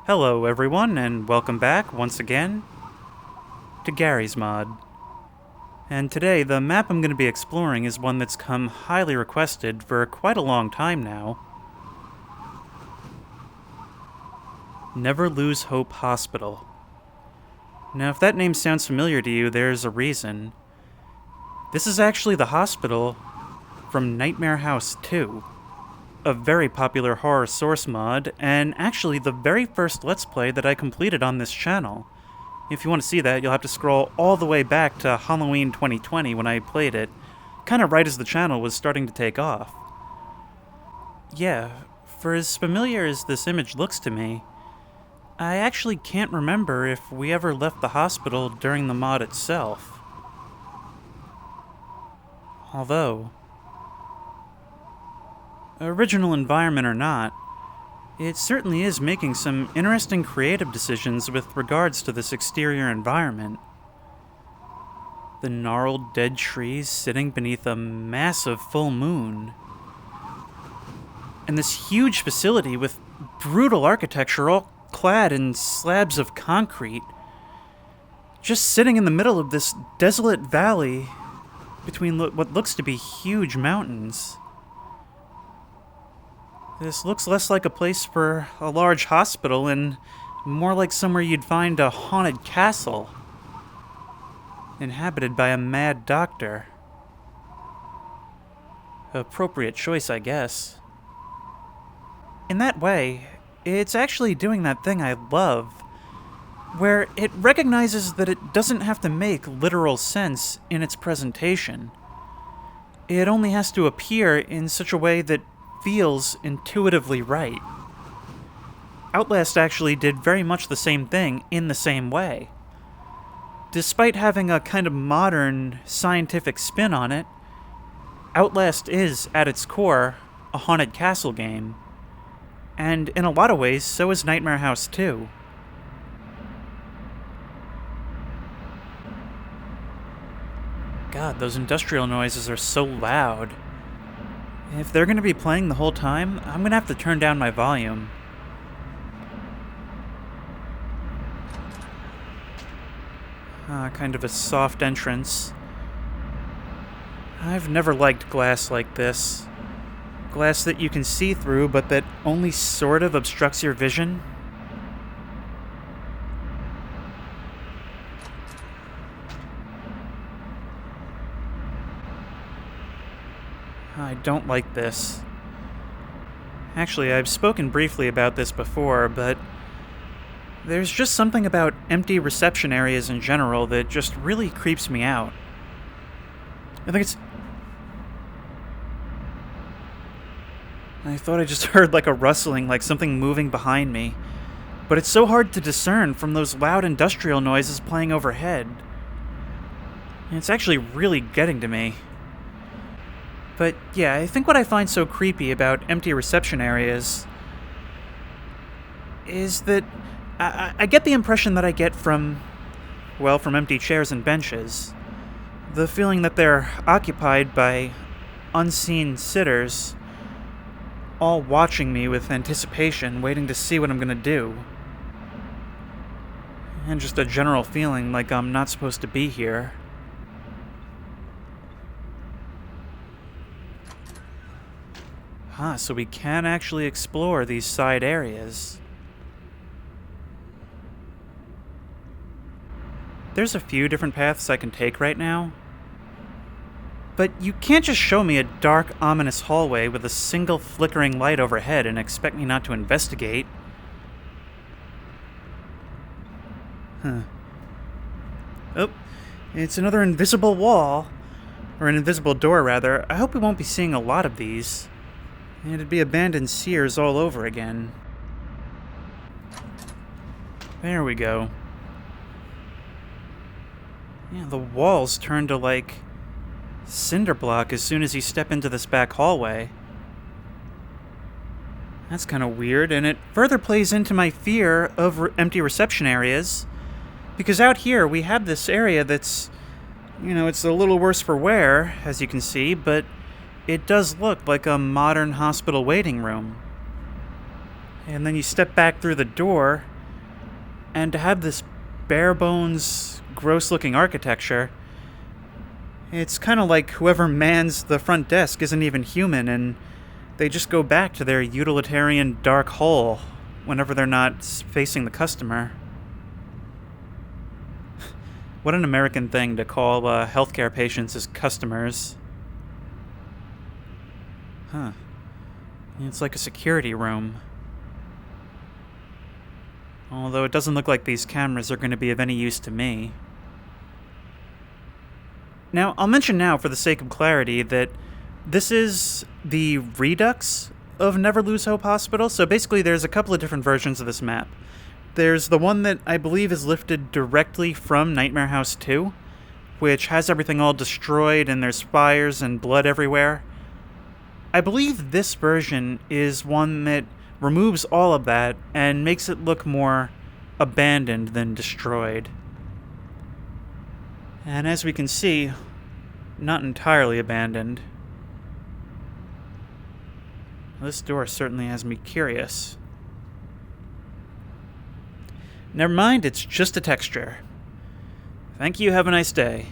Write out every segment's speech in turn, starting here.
Hello everyone, and welcome back once again to Garry's Mod. And today, the map I'm going to be exploring is one that's come highly requested for quite a long time now. Never Lose Hope Hospital. Now, if that name sounds familiar to you, there's a reason. This is actually the hospital from Nightmare House 2. A very popular horror source mod, and actually the very first Let's Play that I completed on this channel. If you want to see that, you'll have to scroll all the way back to Halloween 2020 when I played it, kind of right as the channel was starting to take off. Yeah, for as familiar as this image looks to me, I actually can't remember if we ever left the hospital during the mod itself. Although, original environment or not, it certainly is making some interesting creative decisions with regards to this exterior environment. The gnarled dead trees sitting beneath a massive full moon. And this huge facility with brutal architecture all clad in slabs of concrete, just sitting in the middle of this desolate valley between what looks to be huge mountains. This looks less like a place for a large hospital and more like somewhere you'd find a haunted castle, inhabited by a mad doctor. Appropriate choice, I guess. In that way, it's actually doing that thing I love, where it recognizes that it doesn't have to make literal sense in its presentation. It only has to appear in such a way that feels intuitively right. Outlast actually did very much the same thing in the same way. Despite having a kind of modern, scientific spin on it, Outlast is, at its core, a haunted castle game. And in a lot of ways, so is Nightmare House 2. God, those industrial noises are so loud. If they're going to be playing the whole time, I'm going to have to turn down my volume. Kind of a soft entrance. I've never liked glass like this. Glass that you can see through, but that only sort of obstructs your vision. I don't like this. Actually, I've spoken briefly about this before, but there's just something about empty reception areas in general that just really creeps me out. I thought I just heard like a rustling, like something moving behind me, but it's so hard to discern from those loud industrial noises playing overhead. It's actually really getting to me. But yeah, I think what I find so creepy about empty reception areas is that I get the impression that I get from empty chairs and benches. The feeling that they're occupied by unseen sitters, all watching me with anticipation, waiting to see what I'm gonna do. And just a general feeling like I'm not supposed to be here. So we can actually explore these side areas. There's a few different paths I can take right now. But you can't just show me a dark, ominous hallway with a single flickering light overhead and expect me not to investigate. Oh, it's another invisible wall. Or an invisible door, rather. I hope we won't be seeing a lot of these. It'd be abandoned Sears all over again. There we go. Yeah, the walls turn to, like, cinder block as soon as you step into this back hallway. That's kind of weird, and it further plays into my fear of empty reception areas. Because out here, we have this area that's, it's a little worse for wear, as you can see, but it does look like a modern hospital waiting room. And then you step back through the door, And to have this bare-bones, gross-looking architecture, it's kind of like whoever mans the front desk isn't even human, and they just go back to their utilitarian dark hole whenever they're not facing the customer. What an American thing to call healthcare patients as customers. Huh. It's like a security room. Although it doesn't look like these cameras are going to be of any use to me. Now, I'll mention now, for the sake of clarity, that this is the Redux of Never Lose Hope Hospital. So basically there's a couple of different versions of this map. There's the one that I believe is lifted directly from Nightmare House 2, which has everything all destroyed and there's fires and blood everywhere. I believe this version is one that removes all of that and makes it look more abandoned than destroyed. And as we can see, not entirely abandoned. This door certainly has me curious. Never mind, it's just a texture. Thank you, have a nice day.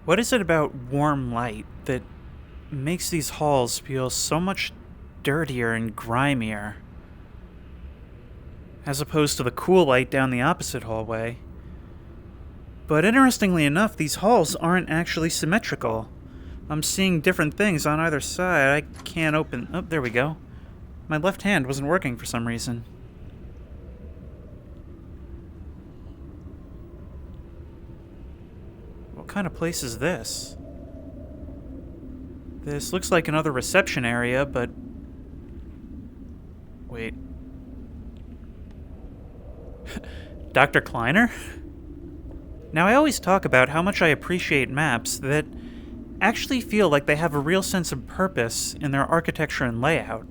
What is it about warm light that makes these halls feel so much dirtier and grimier, as opposed to the cool light down the opposite hallway? But interestingly enough, these halls aren't actually symmetrical. I'm seeing different things on either side. I can't open... Oh, there we go. My left hand wasn't working for some reason. What kind of place is this? This looks like another reception area, but... Wait. Dr. Kleiner? Now, I always talk about how much I appreciate maps that actually feel like they have a real sense of purpose in their architecture and layout.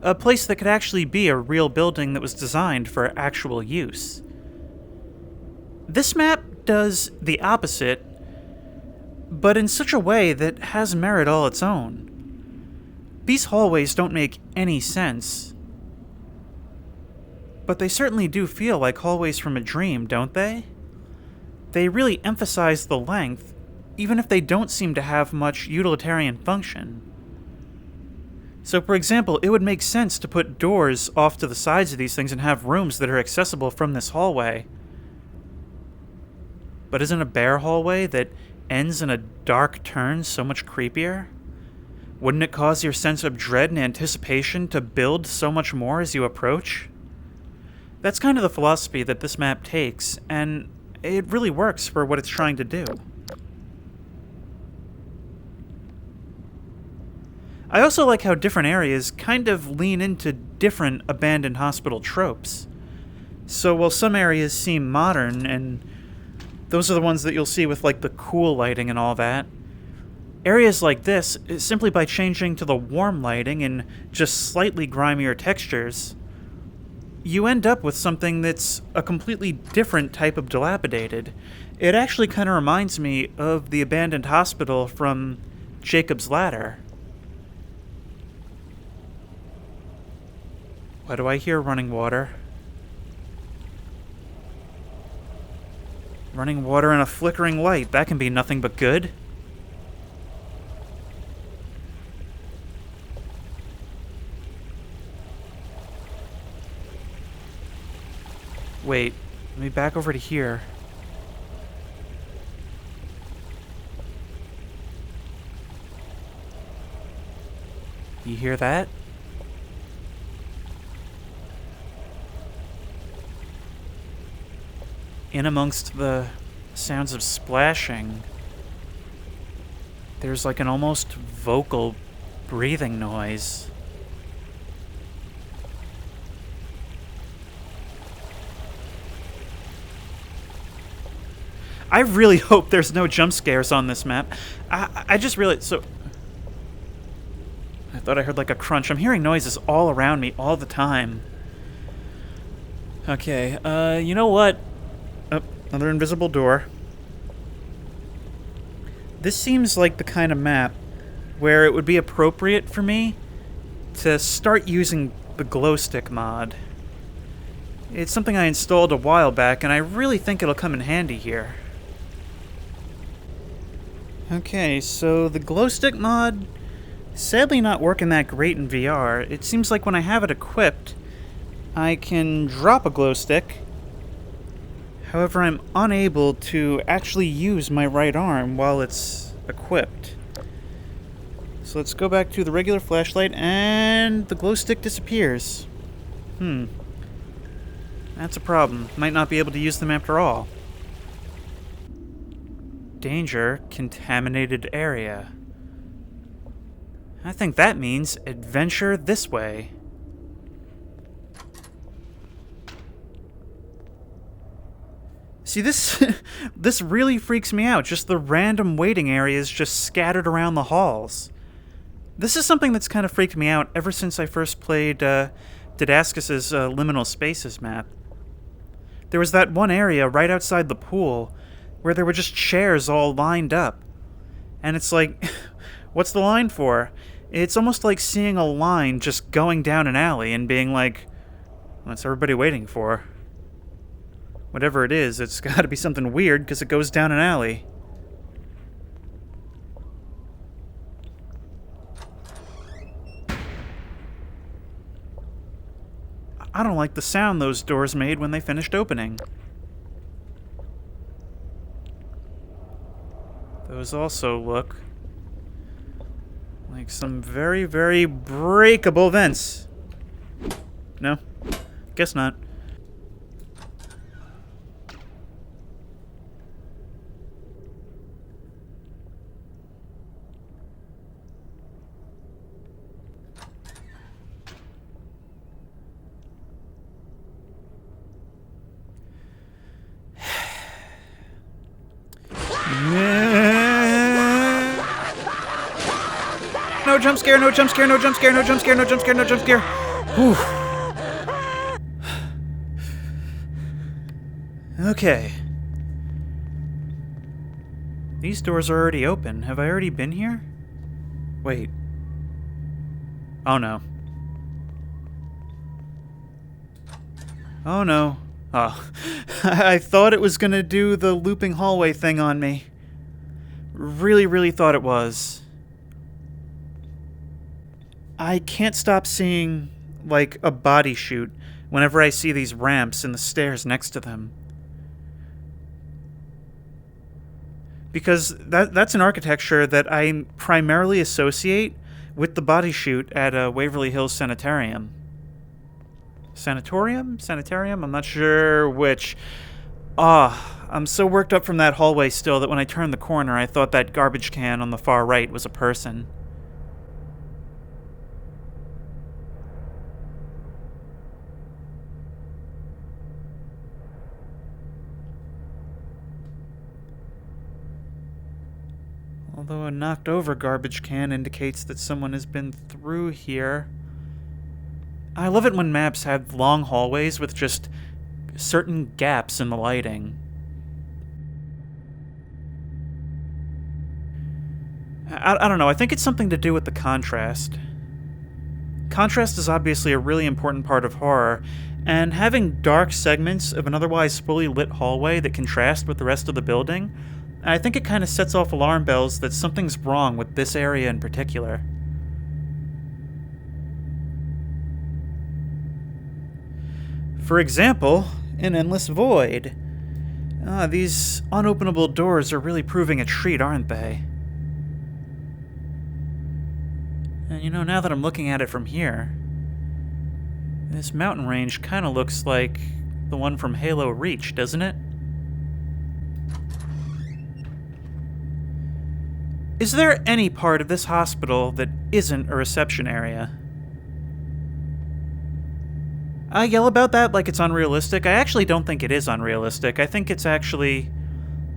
A place that could actually be a real building that was designed for actual use. This map does the opposite, but in such a way that has merit all its own. These hallways don't make any sense, but they certainly do feel like hallways from a dream, don't they? They really emphasize the length, even if they don't seem to have much utilitarian function. So, for example, it would make sense to put doors off to the sides of these things and have rooms that are accessible from this hallway. But isn't a bare hallway that ends in a dark turn so much creepier? Wouldn't it cause your sense of dread and anticipation to build so much more as you approach? That's kind of the philosophy that this map takes, and it really works for what it's trying to do. I also like how different areas kind of lean into different abandoned hospital tropes. So while some areas seem modern, and those are the ones that you'll see with like the cool lighting and all that, areas like this, simply by changing to the warm lighting and just slightly grimier textures, you end up with something that's a completely different type of dilapidated. It actually kind of reminds me of the abandoned hospital from Jacob's Ladder. Why do I hear running water? Running water and a flickering light, that can be nothing but good. Wait, let me back over to here. You hear that? In amongst the sounds of splashing, there's like an almost vocal breathing noise. I really hope there's no jump scares on this map. I just realized, so... I thought I heard like a crunch. I'm hearing noises all around me all the time. Okay, you know what? Oh, another invisible door. This seems like the kind of map where it would be appropriate for me to start using the glow stick mod. It's something I installed a while back, and I really think it'll come in handy here. Okay, so the glow stick mod, sadly not working that great in VR. It seems like when I have it equipped, I can drop a glow stick. However, I'm unable to actually use my right arm while it's equipped. So let's go back to the regular flashlight, and the glow stick disappears. That's a problem. Might not be able to use them after all. Danger, contaminated area. I think that means adventure this way. See, this really freaks me out, just the random waiting areas just scattered around the halls. This is something that's kind of freaked me out ever since I first played Didascus's Liminal Spaces map. There was that one area right outside the pool where there were just chairs all lined up. And it's like, what's the line for? It's almost like seeing a line just going down an alley and being like, what's everybody waiting for? Whatever it is, it's got to be something weird because it goes down an alley. I don't like the sound those doors made when they finished opening. Those also look like some very, very breakable vents. No? Guess not. No jump scare, no jump scare, no jump scare, no jump scare, no jump scare, no jump scare. Whew. Okay. These doors are already open. Have I already been here? Wait. Oh no. Oh no. Oh. I thought it was gonna do the looping hallway thing on me. Really, really thought it was. I can't stop seeing, like, a body chute whenever I see these ramps and the stairs next to them. Because that's an architecture that I primarily associate with the body chute at Waverly Hills Sanitarium. Sanatorium? Sanitarium? I'm not sure which. I'm so worked up from that hallway still that when I turned the corner, I thought that garbage can on the far right was a person. Although a knocked-over garbage can indicates that someone has been through here. I love it when maps have long hallways with just certain gaps in the lighting. I don't know, I think it's something to do with the contrast. Contrast is obviously a really important part of horror, and having dark segments of an otherwise fully lit hallway that contrast with the rest of the building, I think it kind of sets off alarm bells that something's wrong with this area in particular. For example, an endless void. These unopenable doors are really proving a treat, aren't they? And you know, now that I'm looking at it from here, this mountain range kind of looks like the one from Halo Reach, doesn't it? Is there any part of this hospital that isn't a reception area? I yell about that like it's unrealistic. I actually don't think it is unrealistic. I think it's actually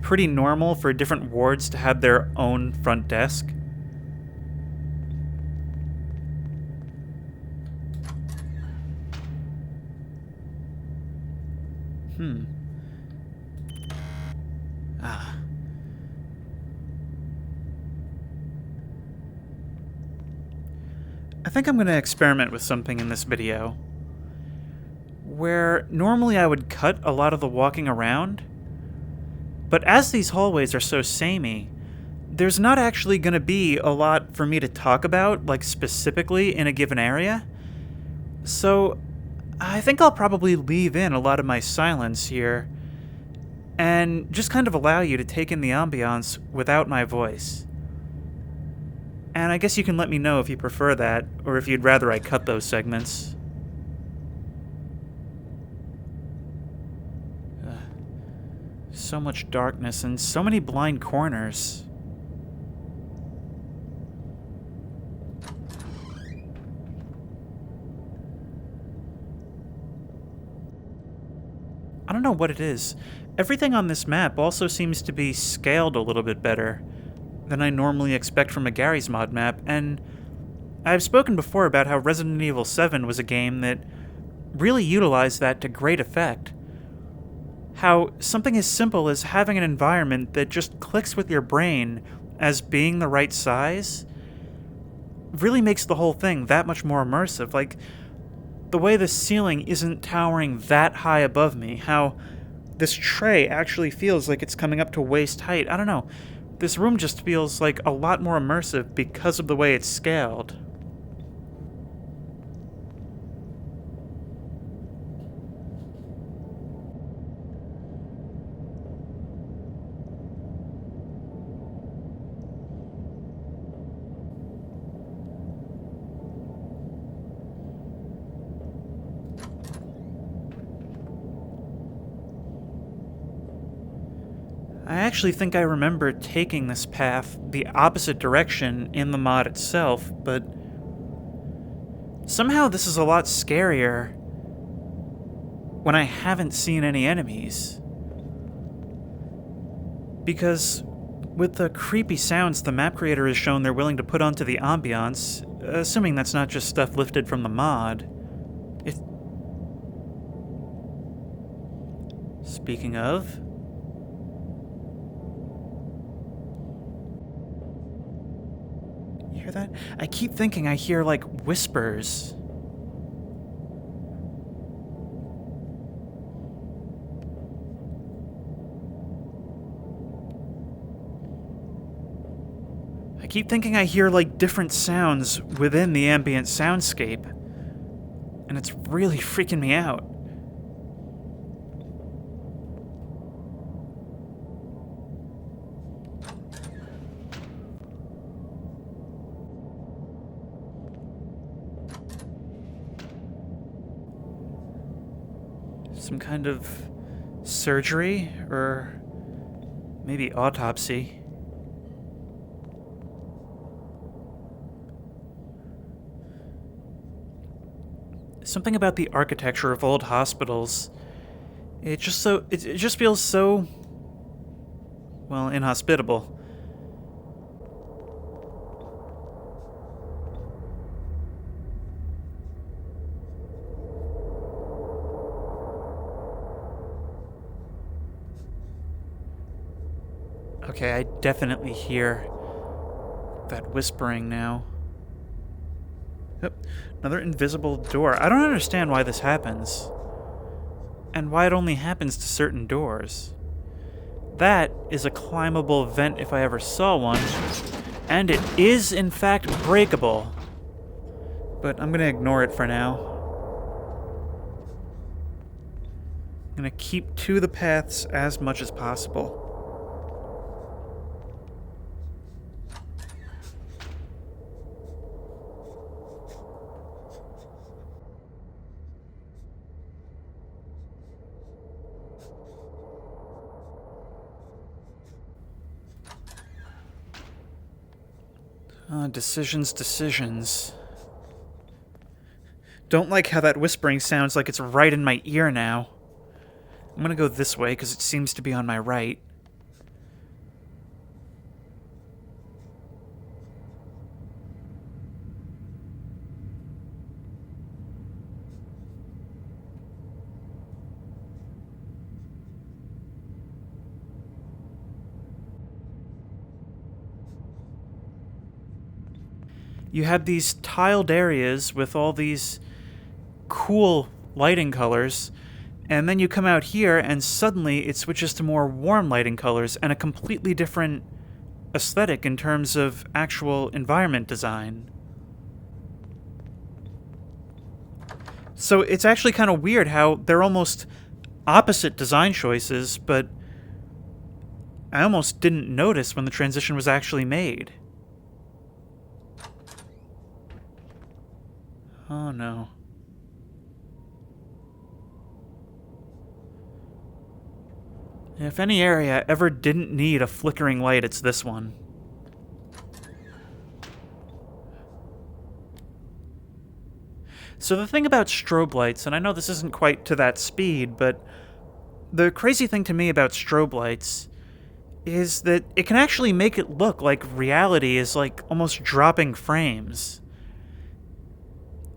pretty normal for different wards to have their own front desk. I think I'm going to experiment with something in this video. Where normally I would cut a lot of the walking around, but as these hallways are so samey, there's not actually going to be a lot for me to talk about, like specifically in a given area. So I think I'll probably leave in a lot of my silence here and just kind of allow you to take in the ambiance without my voice. And I guess you can let me know if you prefer that, or if you'd rather I cut those segments. So much darkness and so many blind corners. I don't know what it is. Everything on this map also seems to be scaled a little bit better than I normally expect from a Garry's Mod map, and I've spoken before about how Resident Evil 7 was a game that really utilized that to great effect. How something as simple as having an environment that just clicks with your brain as being the right size really makes the whole thing that much more immersive. Like, the way the ceiling isn't towering that high above me, how this tray actually feels like it's coming up to waist height. I don't know. This room just feels like a lot more immersive because of the way it's scaled. I actually think I remember taking this path the opposite direction in the mod itself, but somehow this is a lot scarier when I haven't seen any enemies. Because with the creepy sounds the map creator has shown they're willing to put onto the ambiance, assuming that's not just stuff lifted from the mod, Speaking of... You hear that? I keep thinking I hear, like, whispers. I keep thinking I hear, like, different sounds within the ambient soundscape. And it's really freaking me out. Some kind of surgery, or maybe autopsy. Something about the architecture of old hospitals. It just feels so, well, inhospitable. Okay, I definitely hear that whispering now. Yep, another invisible door. I don't understand why this happens. And why it only happens to certain doors. That is a climbable vent if I ever saw one. And it is, in fact, breakable. But I'm gonna ignore it for now. I'm gonna keep to the paths as much as possible. Decisions. Don't like how that whispering sounds like it's right in my ear now. I'm gonna go this way because it seems to be on my right. you had these tiled areas with all these cool lighting colors, and then you come out here and suddenly it switches to more warm lighting colors and a completely different aesthetic in terms of actual environment design. So it's actually kind of weird how they're almost opposite design choices, but I almost didn't notice when the transition was actually made. Oh no. If any area ever didn't need a flickering light, it's this one. So the thing about strobe lights, and I know this isn't quite to that speed, but the crazy thing to me about strobe lights is that it can actually make it look like reality is like almost dropping frames.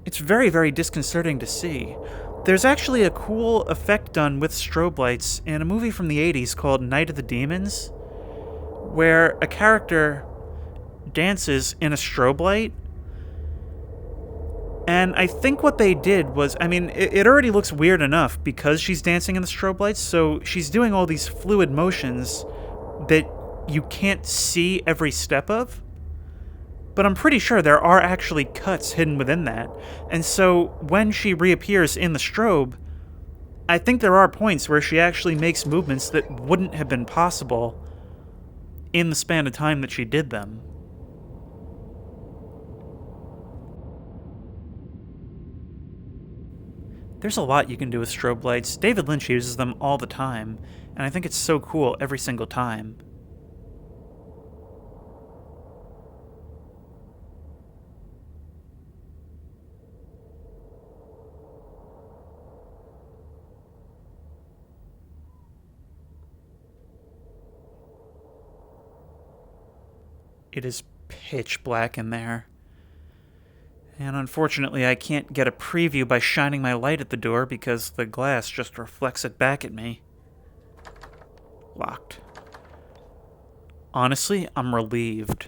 It's very, very disconcerting to see. There's actually a cool effect done with strobe lights in a movie from the 80s called Night of the Demons, where a character dances in a strobe light. And I think what they did was, I mean, it already looks weird enough because she's dancing in the strobe lights, so she's doing all these fluid motions that you can't see every step of. But I'm pretty sure there are actually cuts hidden within that. And so when she reappears in the strobe, I think there are points where she actually makes movements that wouldn't have been possible in the span of time that she did them. There's a lot you can do with strobe lights. David Lynch uses them all the time, and I think it's so cool every single time. It is pitch black in there. And unfortunately, I can't get a preview by shining my light at the door because the glass just reflects it back at me. Locked. Honestly, I'm relieved.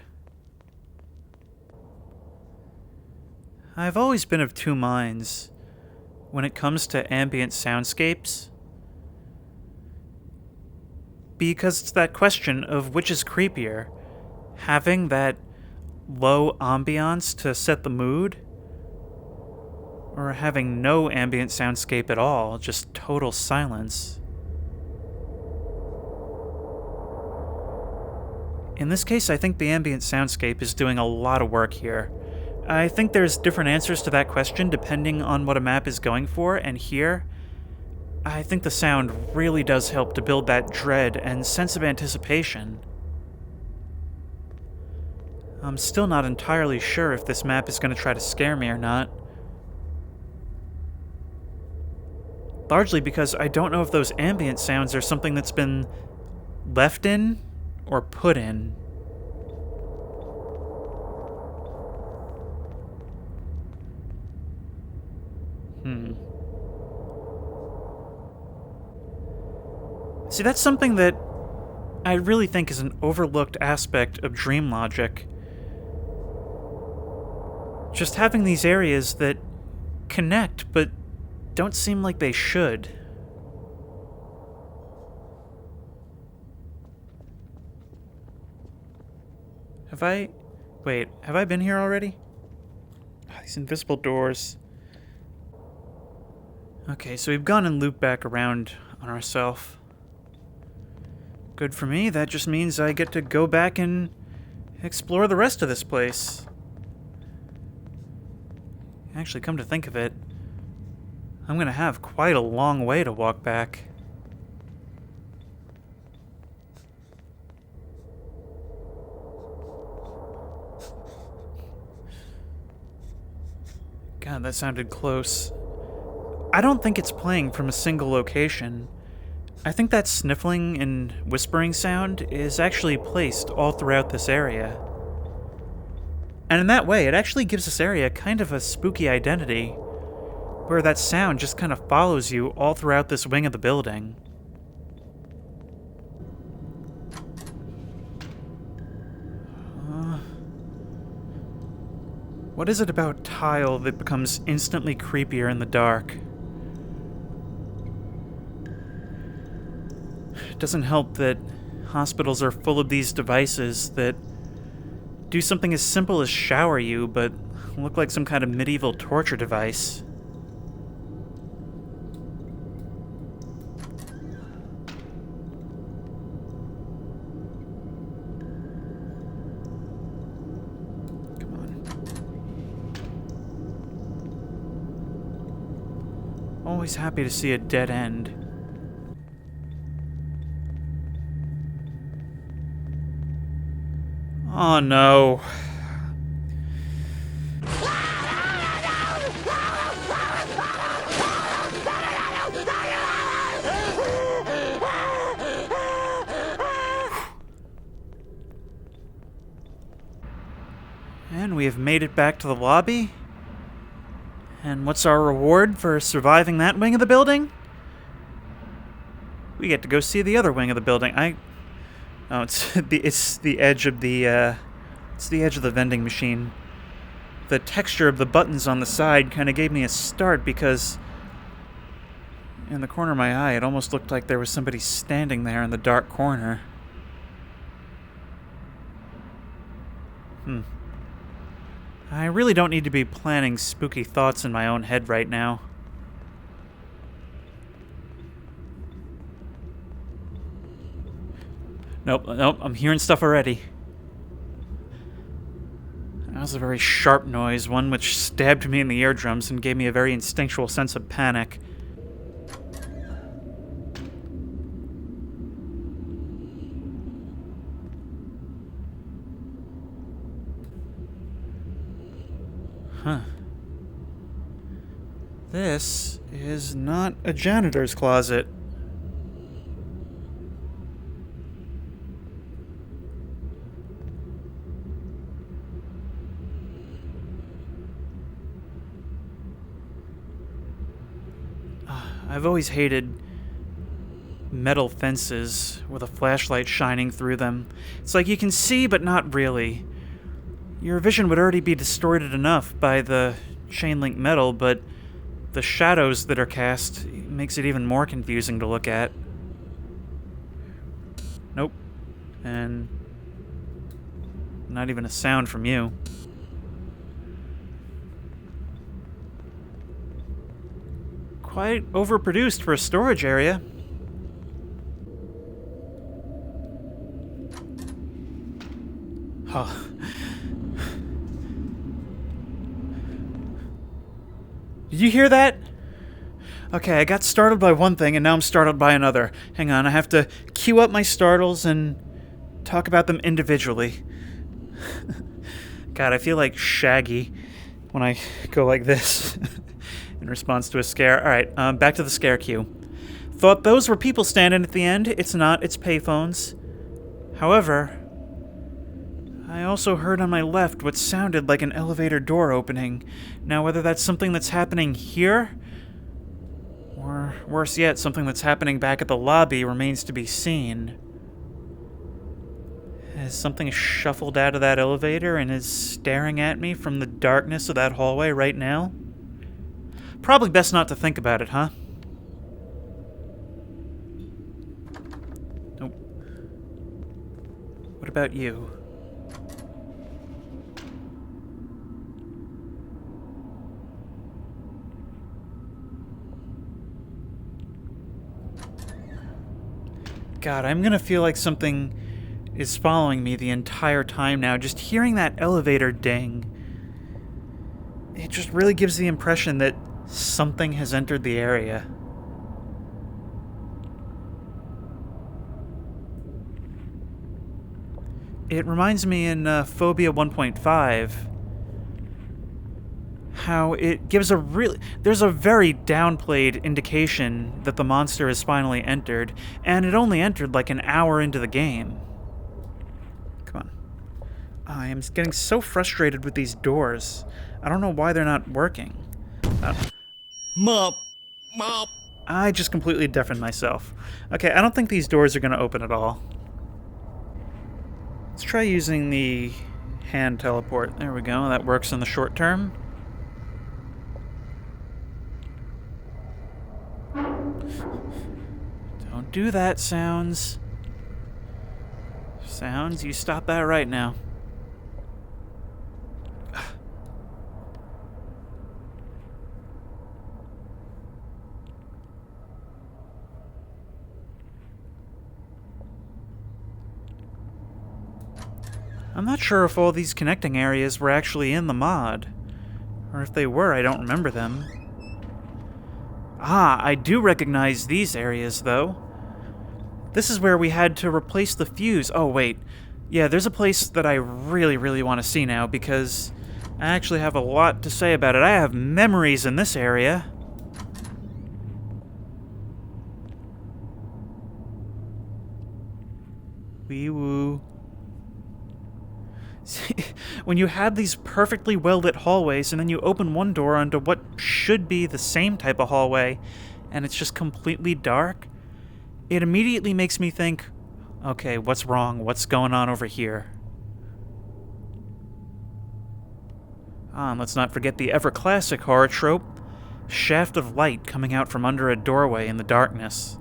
I've always been of two minds when it comes to ambient soundscapes, because it's that question of which is creepier, having that low ambiance to set the mood, or having no ambient soundscape at all, just total silence. In this case, I think the ambient soundscape is doing a lot of work here. I think there's different answers to that question depending on what a map is going for, and here, I think the sound really does help to build that dread and sense of anticipation. I'm still not entirely sure if this map is going to try to scare me or not. Largely because I don't know if those ambient sounds are something that's been left in or put in. See, that's something that I really think is an overlooked aspect of dream logic. Just having these areas that connect, but don't seem like they should. Wait, have I been here already? Oh, these invisible doors. Okay, so we've gone and looped back around on ourselves. Good for me, that just means I get to go back and explore the rest of this place. Actually, come to think of it, I'm gonna have quite a long way to walk back. God, that sounded close. I don't think it's playing from a single location. I think that sniffling and whispering sound is actually placed all throughout this area. And in that way, it actually gives this area kind of a spooky identity, where that sound just kind of follows you all throughout this wing of the building. What is it about tile that becomes instantly creepier in the dark? It doesn't help that hospitals are full of these devices that do something as simple as shower you, but look like some kind of medieval torture device. Come on. Always happy to see a dead end. Oh no. And we have made it back to the lobby. And what's our reward for surviving that wing of the building? We get to go see the other wing of the building. Oh, it's the edge of the vending machine. The texture of the buttons on the side kind of gave me a start because in the corner of my eye, it almost looked like there was somebody standing there in the dark corner. I really don't need to be planning spooky thoughts in my own head right now. Nope, I'm hearing stuff already. That was a very sharp noise, one which stabbed me in the eardrums and gave me a very instinctual sense of panic. Huh. This is not a janitor's closet. I've always hated metal fences with a flashlight shining through them. It's like you can see, but not really. Your vision would already be distorted enough by the chain link metal, but the shadows that are cast makes it even more confusing to look at. Nope. And not even a sound from you. Quite overproduced for a storage area. Huh. Did you hear that? Okay, I got startled by one thing and now I'm startled by another. Hang on, I have to queue up my startles and talk about them individually. God, I feel like Shaggy when I go like this. In response to a scare. Alright, back to the scare queue. Thought those were people standing at the end. It's not, it's payphones. However, I also heard on my left what sounded like an elevator door opening. Now, whether that's something that's happening here, or worse yet, something that's happening back at the lobby remains to be seen. Has something shuffled out of that elevator and is staring at me from the darkness of that hallway right now? Probably best not to think about it, huh? Nope. What about you? God, I'm gonna feel like something is following me the entire time now. Just hearing that elevator ding. It just really gives the impression that something has entered the area. It reminds me in Phobia 1.5 how it gives there's a very downplayed indication that the monster has finally entered, and it only entered like an hour into the game. Come on. I am getting so frustrated with these doors. I don't know why they're not working. Mop. I just completely deafened myself. Okay, I don't think these doors are going to open at all. Let's try using the Hand teleport. There we go. That works in the short term. Don't do that, Sounds. Sounds, you stop that right now. I'm not sure if all these connecting areas were actually in the mod. Or if they were, I don't remember them. Ah, I do recognize these areas, though. This is where we had to replace the fuse. Oh, wait. Yeah, there's a place that I really, really want to see now, because I actually have a lot to say about it. I have memories in this area. Wee woo. See, when you have these perfectly well-lit hallways, and then you open one door onto what should be the same type of hallway, and it's just completely dark, it immediately makes me think, okay, what's wrong? What's going on over here? And let's not forget the ever-classic horror trope, shaft of light coming out from under a doorway in the darkness.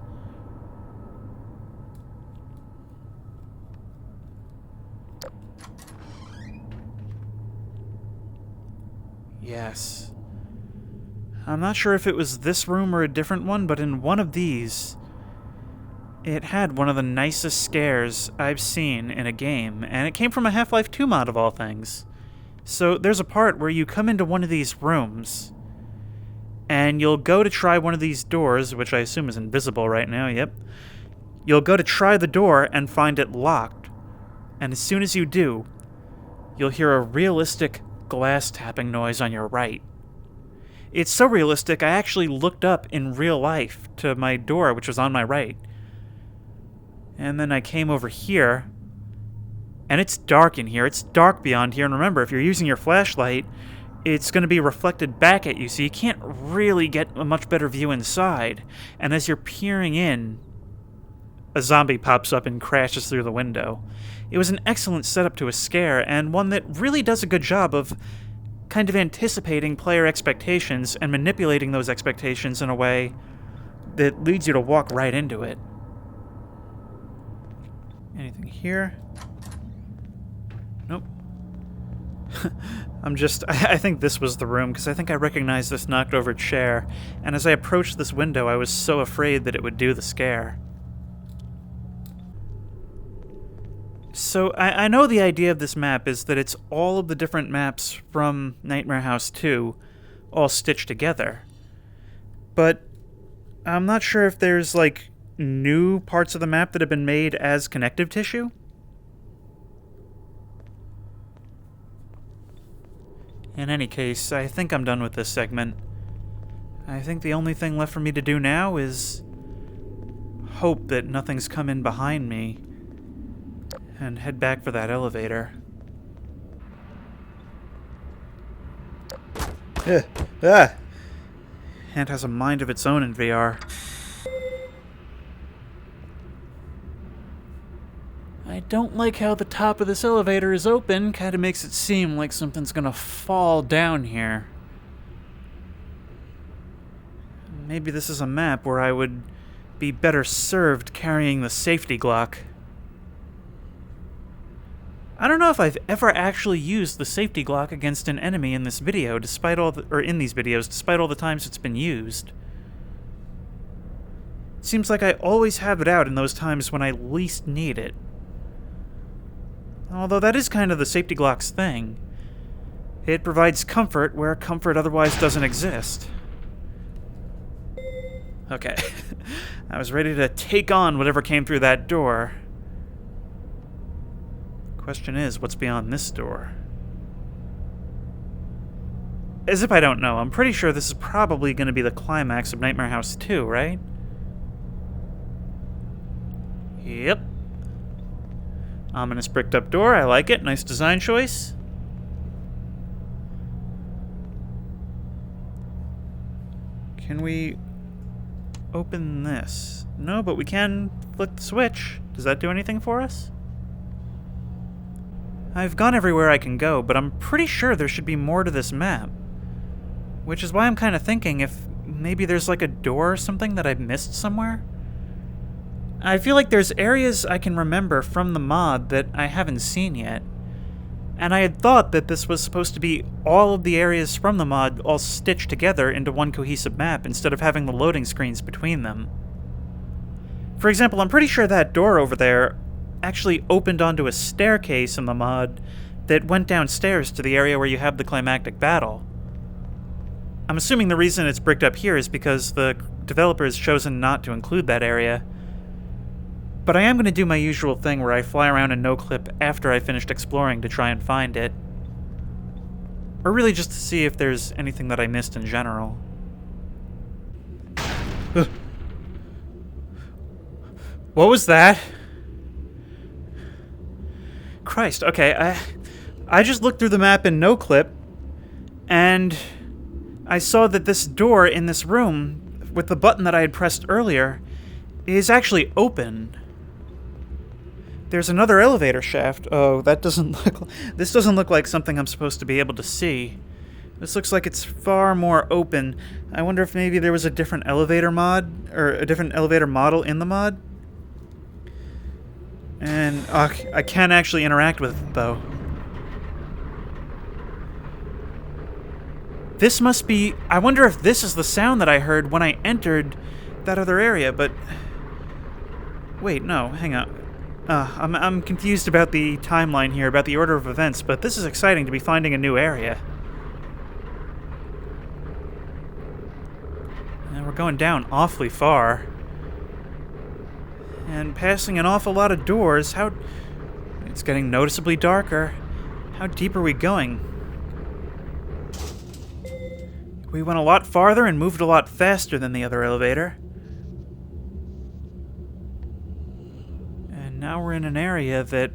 Yes. I'm not sure if it was this room or a different one, but in one of these, it had one of the nicest scares I've seen in a game, and it came from a Half-Life 2 mod of all things. So there's a part where you come into one of these rooms, and you'll go to try one of these doors, which I assume is invisible right now, yep. You'll go to try the door and find it locked, and as soon as you do, you'll hear a realistic glass tapping noise on your right. It's so realistic, I actually looked up in real life to my door, which was on my right. And then I came over here, and it's dark in here. It's dark beyond here, and remember, if you're using your flashlight, it's going to be reflected back at you, so you can't really get a much better view inside. And as you're peering in, a zombie pops up and crashes through the window. It was an excellent setup to a scare, and one that really does a good job of kind of anticipating player expectations and manipulating those expectations in a way that leads you to walk right into it. Anything here? Nope. I think this was the room, because I think I recognized this knocked over chair, and as I approached this window, I was so afraid that it would do the scare. So, I know the idea of this map is that it's all of the different maps from Nightmare House 2 all stitched together. But I'm not sure if there's, like, new parts of the map that have been made as connective tissue. In any case, I think I'm done with this segment. I think the only thing left for me to do now is hope that nothing's come in behind me and head back for that elevator. Ant has a mind of its own in VR. I don't like how the top of this elevator is open. Kinda makes it seem like something's gonna fall down here. Maybe this is a map where I would be better served carrying the safety Glock. I don't know if I've ever actually used the safety Glock against an enemy in this video, despite all in these videos, despite all the times it's been used. It seems like I always have it out in those times when I least need it. Although that is kind of the safety Glock's thing. It provides comfort where comfort otherwise doesn't exist. Okay. I was ready to take on whatever came through that door. Question is, what's beyond this door? As if I don't know, I'm pretty sure this is probably going to be the climax of Nightmare House 2, right? Yep. Ominous bricked up door, I like it. Nice design choice. Can we open this? No, but we can flick the switch. Does that do anything for us? I've gone everywhere I can go, but I'm pretty sure there should be more to this map. Which is why I'm kind of thinking if maybe there's like a door or something that I've missed somewhere. I feel like there's areas I can remember from the mod that I haven't seen yet. And I had thought that this was supposed to be all of the areas from the mod all stitched together into one cohesive map instead of having the loading screens between them. For example, I'm pretty sure that door over there actually opened onto a staircase in the mod that went downstairs to the area where you have the climactic battle. I'm assuming the reason it's bricked up here is because the developer has chosen not to include that area. But I am going to do my usual thing where I fly around in no-clip after I finished exploring to try and find it. Or really just to see if there's anything that I missed in general. What was that? Christ, okay, I just looked through the map in no-clip, and I saw that this door in this room, with the button that I had pressed earlier, is actually open. There's another elevator shaft. Oh, that doesn't look... This doesn't look like something I'm supposed to be able to see. This looks like it's far more open. I wonder if maybe there was a different elevator mod, or a different elevator model in the mod? And I can't actually interact with it, though. This must be... I wonder if this is the sound that I heard when I entered that other area, but... Wait, no, hang on. I'm confused about the timeline here, about the order of events, but this is exciting to be finding a new area. And we're going down awfully far. And passing an awful lot of doors. It's getting noticeably darker. How deep are we going? We went a lot farther and moved a lot faster than the other elevator. And now we're in an area that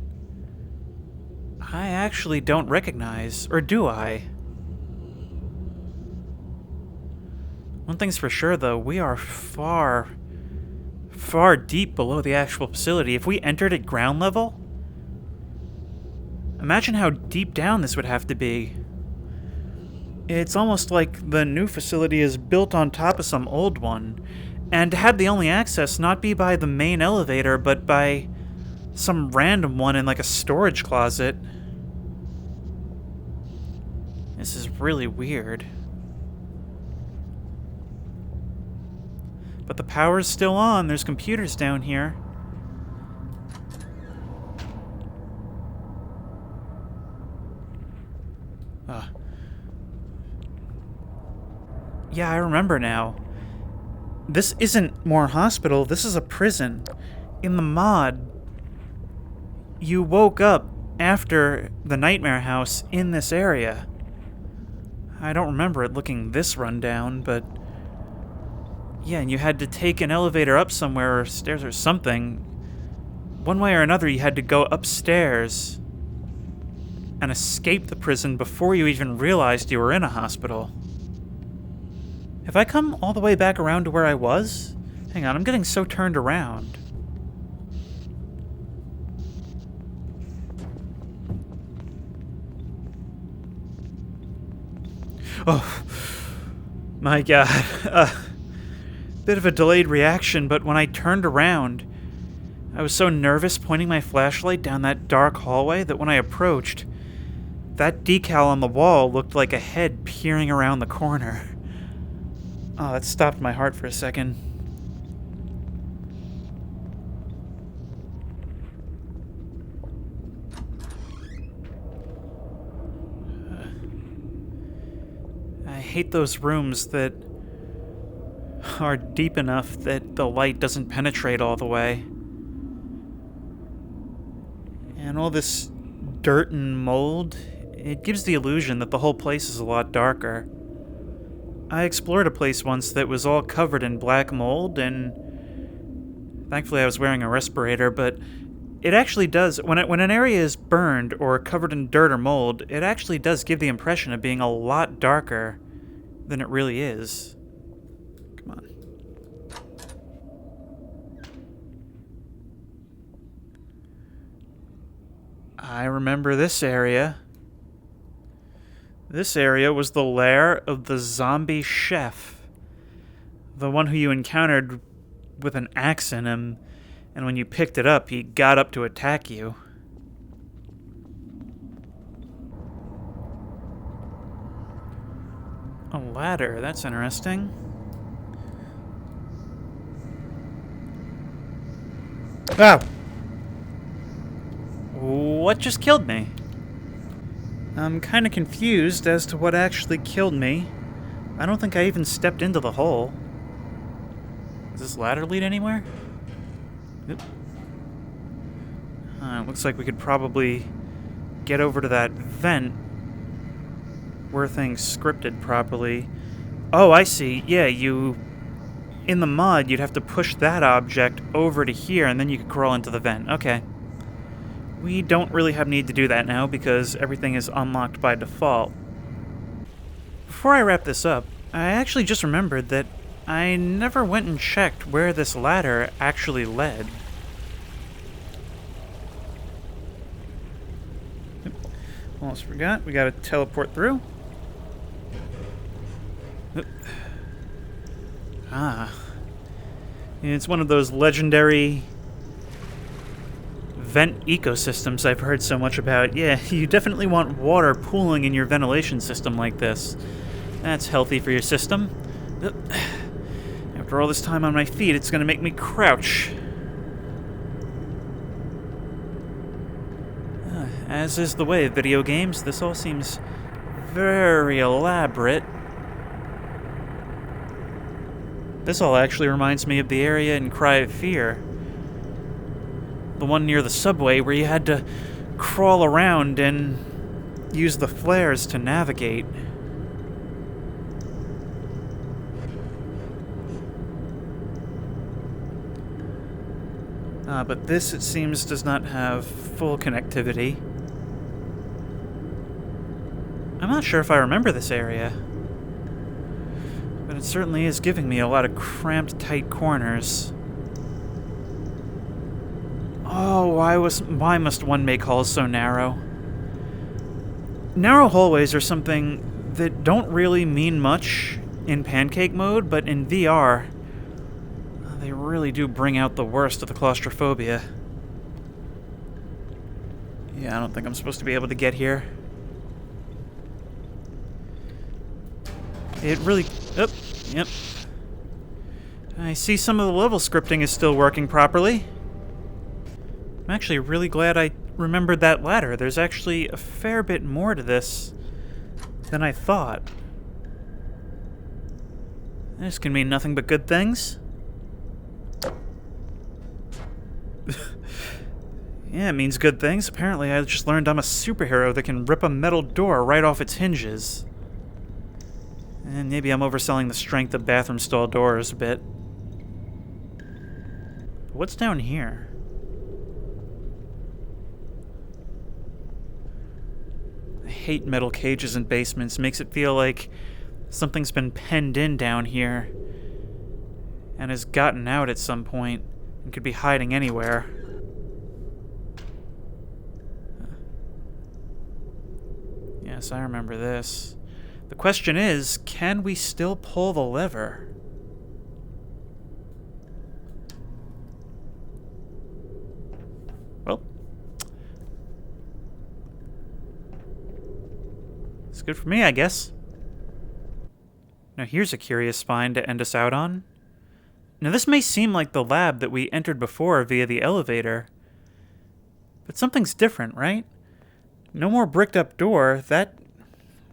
I actually don't recognize. Or do I? One thing's for sure, though. We are far deep below the actual facility. If we entered at ground level, imagine how deep down this would have to be. It's almost like the new facility is built on top of some old one, and had the only access not be by the main elevator, but by some random one in like a storage closet. This is really weird. But the power's still on. There's computers down here. Yeah, I remember now. This isn't more hospital, this is a prison. In the mod, you woke up after the nightmare house in this area. I don't remember it looking this rundown, but... yeah, and you had to take an elevator up somewhere, or stairs or something. One way or another, you had to go upstairs and escape the prison before you even realized you were in a hospital. Have I come all the way back around to where I was? Hang on, I'm getting so turned around. Oh, my God. Bit of a delayed reaction, but when I turned around, I was so nervous pointing my flashlight down that dark hallway that when I approached, that decal on the wall looked like a head peering around the corner. Oh, that stopped my heart for a second. I hate those rooms that are deep enough that the light doesn't penetrate all the way. And all this dirt and mold, it gives the illusion that the whole place is a lot darker. I explored a place once that was all covered in black mold, and thankfully I was wearing a respirator, but it actually does, when an area is burned or covered in dirt or mold, it actually does give the impression of being a lot darker than it really is. Come on. I remember this area. This area was the lair of the zombie chef. The one who you encountered with an axe in him, and when you picked it up, he got up to attack you. A ladder, that's interesting. Oh! What just killed me? I'm kind of confused as to what actually killed me. I don't think I even stepped into the hole. Does this ladder lead anywhere? Oop. It looks like we could probably get over to that vent. Were things scripted properly? Oh, I see. Yeah, in the mod, you'd have to push that object over to here, and then you could crawl into the vent. Okay. We don't really have need to do that now, because everything is unlocked by default. Before I wrap this up, I actually just remembered that I never went and checked where this ladder actually led. Almost forgot. We gotta teleport through. Ah. It's one of those legendary vent ecosystems I've heard so much about. Yeah, you definitely want water pooling in your ventilation system like this. That's healthy for your system. After all this time on my feet, it's gonna make me crouch. As is the way of video games, this all seems very elaborate. This all actually reminds me of the area in Cry of Fear. The one near the subway where you had to crawl around and use the flares to navigate. But this, it seems, does not have full connectivity. I'm not sure if I remember this area. But it certainly is giving me a lot of cramped, tight corners. Oh, why must one make halls so narrow? Narrow hallways are something that don't really mean much in pancake mode, but in VR, they really do bring out the worst of the claustrophobia. Yeah, I don't think I'm supposed to be able to get here. It really... Oh, yep. I see some of the level scripting is still working properly. I'm actually really glad I remembered that ladder. There's actually a fair bit more to this than I thought. This can mean nothing but good things. Yeah, it means good things. Apparently, I just learned I'm a superhero that can rip a metal door right off its hinges. And maybe I'm overselling the strength of bathroom stall doors a bit. But what's down here? I hate metal cages in basements. Makes it feel like something's been penned in down here and has gotten out at some point and could be hiding anywhere. Yes, I remember this. The question is, can we still pull the lever? Well, it's good for me, I guess. Now here's a curious find to end us out on. Now this may seem like the lab that we entered before via the elevator, but something's different, right? No more bricked up door. That,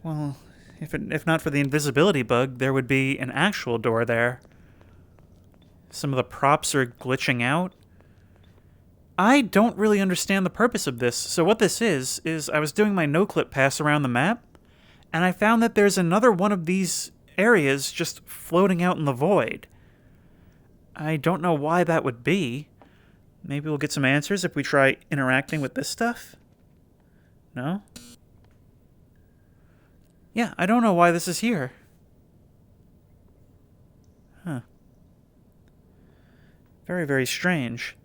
well, if not for the invisibility bug, there would be an actual door there. Some of the props are glitching out. I don't really understand the purpose of this. So what this is I was doing my no-clip pass around the map, and I found that there's another one of these areas just floating out in the void. I don't know why that would be. Maybe we'll get some answers if we try interacting with this stuff? No? Yeah, I don't know why this is here. Huh. Very, very strange.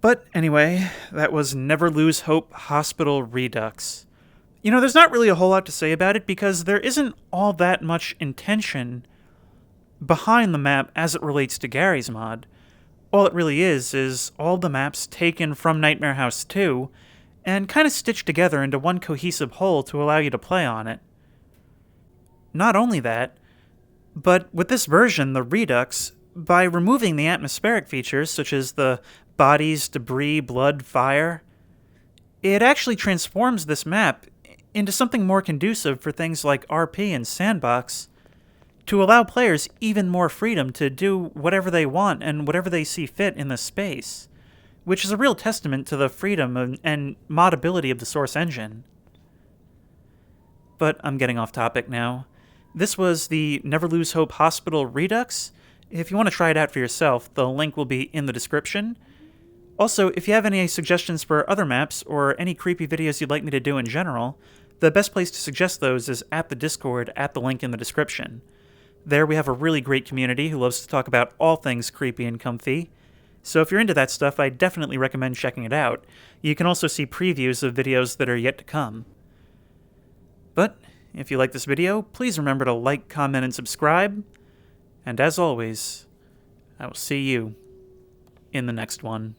But anyway, that was Never Lose Hope Hospital Redux. You know, there's not really a whole lot to say about it because there isn't all that much intention behind the map as it relates to Garry's mod. All it really is all the maps taken from Nightmare House 2 and kind of stitched together into one cohesive whole to allow you to play on it. Not only that, but with this version, the Redux, by removing the atmospheric features such as the bodies, debris, blood, fire, it actually transforms this map into something more conducive for things like RP and Sandbox, to allow players even more freedom to do whatever they want and whatever they see fit in this space, which is a real testament to the freedom and modability of the Source engine. But I'm getting off topic now. This was the Never Lose Hope Hospital Redux. If you want to try it out for yourself, the link will be in the description. Also, if you have any suggestions for other maps or any creepy videos you'd like me to do in general, the best place to suggest those is at the Discord at the link in the description. There we have a really great community who loves to talk about all things creepy and comfy. So if you're into that stuff, I definitely recommend checking it out. You can also see previews of videos that are yet to come. But if you like this video, please remember to like, comment, and subscribe. And as always, I will see you in the next one.